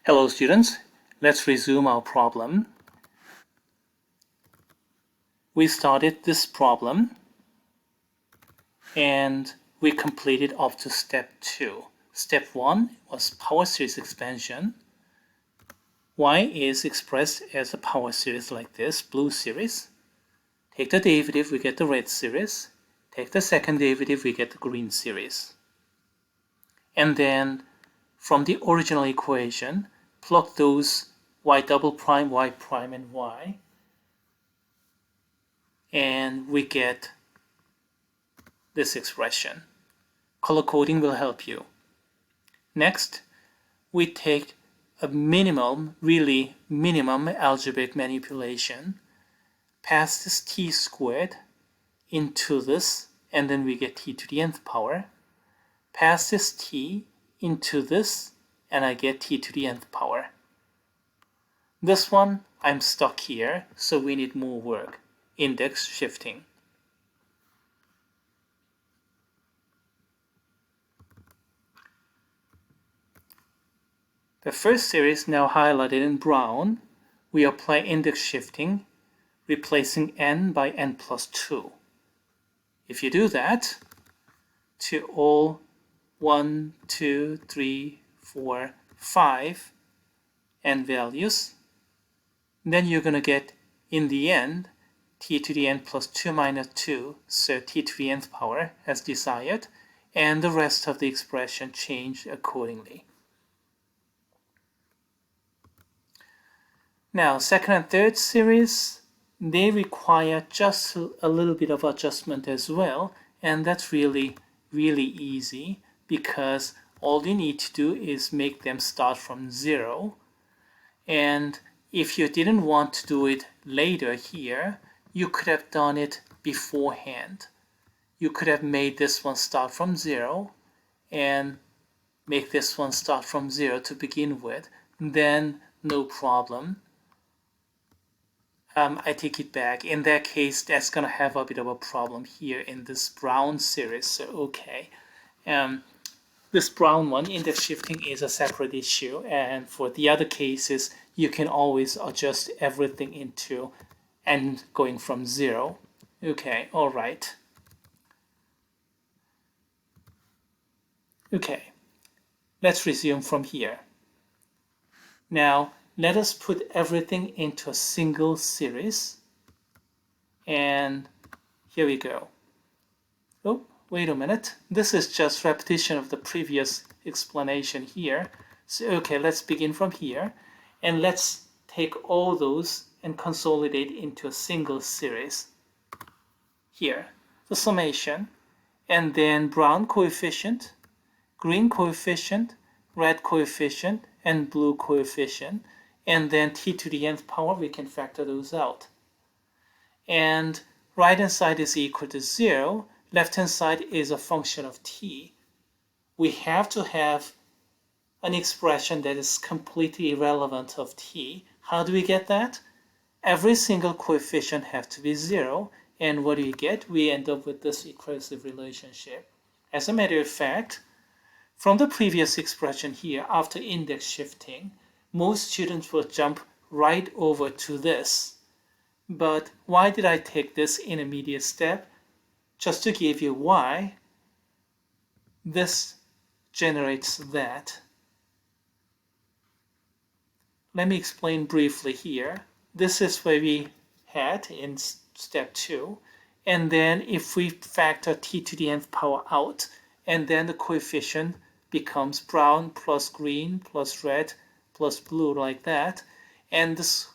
Hello students, let's resume our problem. We started this problem and we completed up to step 2. Step 1 was power series expansion. Y is expressed as a power series like this, blue series. Take the derivative, we get the red series. Take the second derivative, we get the green series. And then from the original equation, plug those y double prime, y prime, and y. And we get this expression. Color coding will help you. Next, we take a really minimum algebraic manipulation, pass this t squared into this, and then we get t to the nth power. Pass this t into this, and I get t to the nth power. This one, I'm stuck here, so we need more work. Index shifting. The first series, now highlighted in brown, we apply index shifting, replacing n by n plus 2. If you do that to all 1, 2, 3, 4, 5 n values, then you're going to get, in the end, t to the n plus 2 minus 2, so t to the nth power as desired, and the rest of the expression changed accordingly. Now, second and third series, they require just a little bit of adjustment as well, and that's really easy because all you need to do is make them start from 0. And if you didn't want to do it later here, you could have done it beforehand. You could have made this one start from 0 and make this one start from 0 to begin with. Then no problem. I take it back. In that case, that's going to have a bit of a problem here in this brown series. So, okay. This brown one, index shifting, is a separate issue. And for the other cases, you can always adjust everything into n going from 0. Okay, all right. Okay, let's resume from here. Now, let us put everything into a single series. And here we go. Oh, wait a minute. This is just repetition of the previous explanation here. So, okay, let's begin from here. And let's take all those and consolidate into a single series. Here, the summation. And then brown coefficient, green coefficient, red coefficient, and blue coefficient. And then t to the nth power, we can factor those out. And right-hand side is equal to 0. Left-hand side is a function of t. We have to have an expression that is completely irrelevant of t. How do we get that? Every single coefficient has to be 0. And what do we get? We end up with this recursive relationship. As a matter of fact, from the previous expression here, after index shifting, most students will jump right over to this. But why did I take this intermediate step? Just to give you why this generates that. Let me explain briefly here. This is where we had in step 2. And then if we factor t to the nth power out, and then the coefficient becomes brown plus green plus red plus blue like that. And this,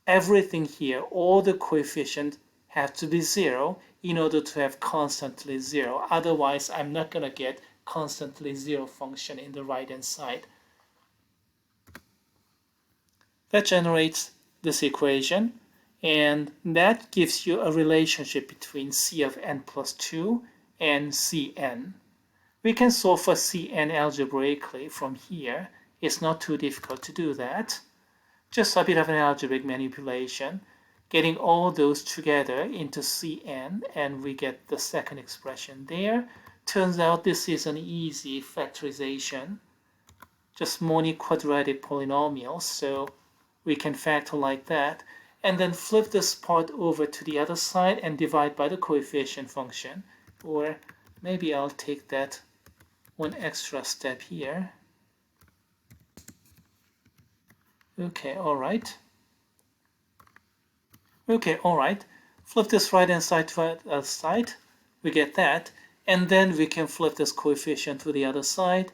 everything here, all the coefficients have to be 0 in order to have constantly 0. Otherwise, I'm not going to get constantly 0 function in the right-hand side. That generates this equation, and that gives you a relationship between c of n plus 2 and cn. We can solve for cn algebraically from here. It's not too difficult to do that. Just a bit of an algebraic manipulation, getting all those together into cn, and we get the second expression there. Turns out this is an easy factorization. just monoquadratic polynomials, so we can factor like that, and then flip this part over to the other side and divide by the coefficient function. Or maybe I'll take that one extra step here. Okay, all right. Okay, all right. Flip this right hand side to the other side. We get that. And then we can flip this coefficient to the other side.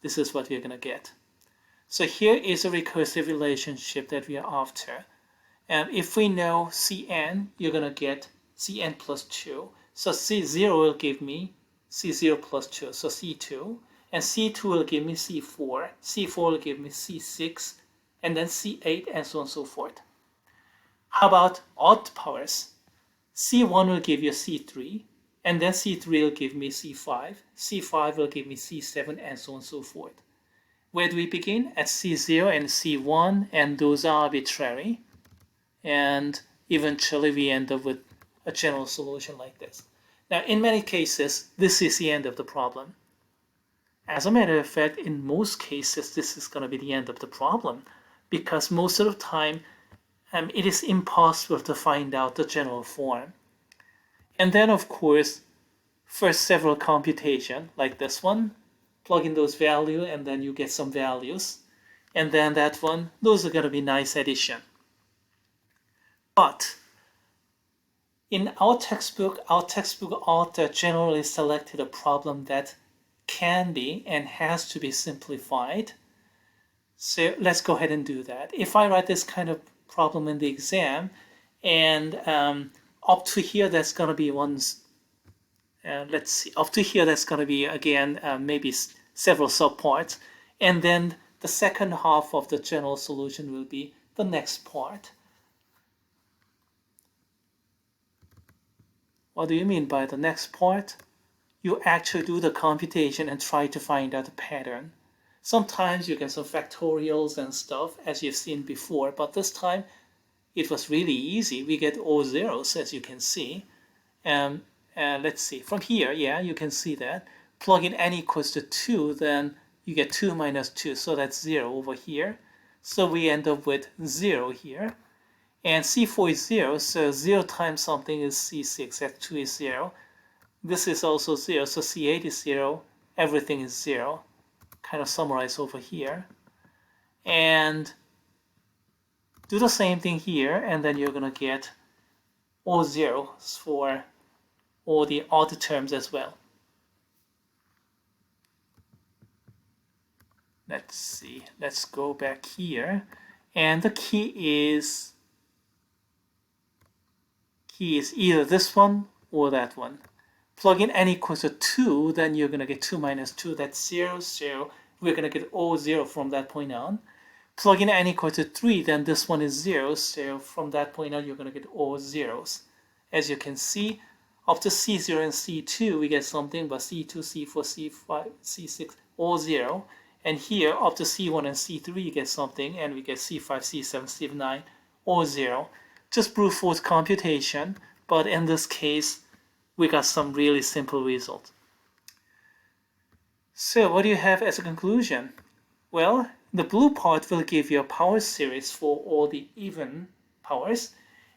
This is what we're going to get. So here is a recursive relationship that we are after. And if we know Cn, you're going to get Cn plus 2. So C0 will give me C0 plus 2, so C2. And C2 will give me C4. C4 will give me C6. And then C8, and so on and so forth. How about odd powers? C1 will give you C3, and then C3 will give me C5. C5 will give me C7, and so on and so forth. Where do we begin? At C0 and C1, and those are arbitrary. And eventually we end up with a general solution like this. Now, in many cases, this is the end of the problem. As a matter of fact, in most cases, this is going to be the end of the problem, because most of the time, it is impossible to find out the general form. And then, of course, first several computation, like this one, plug in those values, and then you get some values. And then that one, those are going to be nice addition. But in our textbook author generally selected a problem that can be and has to be simplified. So let's go ahead and do that. If I write this kind of problem in the exam, and up to here that's going to be let's see, up to here that's going to be again maybe several subparts, and then the second half of the general solution will be the next part. What do you mean by the next part? You actually do the computation and try to find out a pattern. Sometimes you get some factorials and stuff, as you've seen before, but this time it was really easy. We get all zeros, as you can see. Let's see, from here, yeah, you can see that. Plug in n equals to 2, then you get 2 minus 2, so that's 0 over here. So we end up with 0 here. And C4 is 0, so 0 times something is C6, X2 is 0. This is also 0, so C8 is 0, everything is 0. Kind of summarize over here. And do the same thing here, and then you're going to get all zeros for all the odd terms as well. Let's see, let's go back here. And the key is either this one or that one. Plug in n equals to 2, then you're going to get 2 minus 2, that's 0, 0. We're going to get all 0 from that point on. Plug in n equals to 3, then this one is 0, so from that point on you're going to get all zeros. As you can see, up to C0 and C2 we get something, but C2, C4, C5, C6, all 0. And here up to C1 and C3 you get something, and we get C5, C7, C9, all 0. Just brute force computation, but in this case we got some really simple result. So what do you have as a conclusion? Well, the blue part will give you a power series for all the even powers,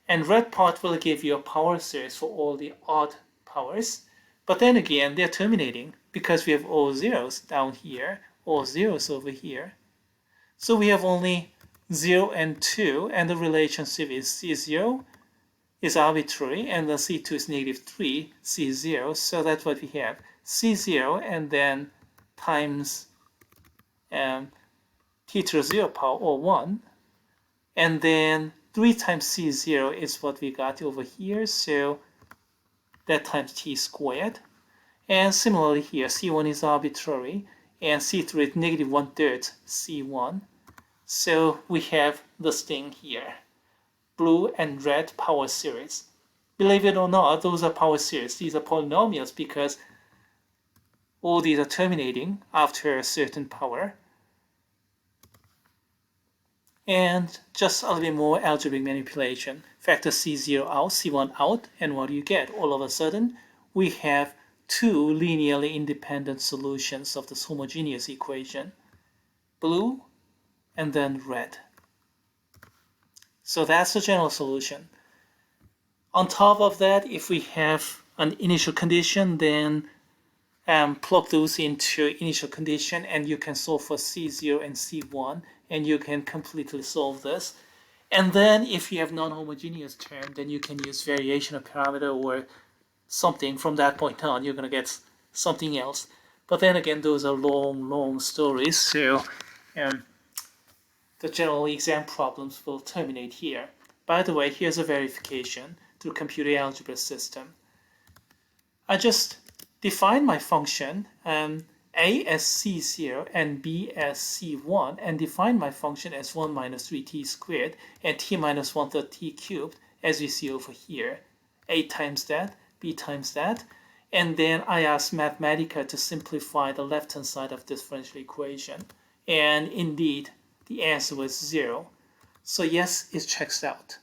and red part will give you a power series for all the odd powers. But then again, they're terminating because we have all zeros down here, all zeros over here. So we have only 0 and 2, and the relationship is C0 is arbitrary, and the C2 is negative 3, C0, so that's what we have. C0 and then times t to the 0 power, or 1, and then 3 times C0 is what we got over here, so that times t squared. And similarly here, C1 is arbitrary, and C3 is negative 1/3 C1. So we have this thing here, blue and red power series. Believe it or not, those are power series. These are polynomials because all these are terminating after a certain power. And just a little bit more algebraic manipulation. Factor C0 out, C1 out, and what do you get? All of a sudden, we have two linearly independent solutions of this homogeneous equation. blue, and then red. So that's the general solution. On top of that, if we have an initial condition, then plug those into initial condition, and you can solve for C0 and C1, and you can completely solve this. And then if you have non-homogeneous term, then you can use variation of parameter or something. From that point on, you're going to get something else. But then again, those are long stories, so the general exam problems will terminate here. By the way, here's a verification through computer algebra system. I just define my function a as c0 and b as c1, and define my function as 1 minus 3t squared and t minus 1/3 t cubed, as we see over here. A times that, b times that, and then I asked Mathematica to simplify the left-hand side of this differential equation, and indeed the answer was 0. So yes, it checks out.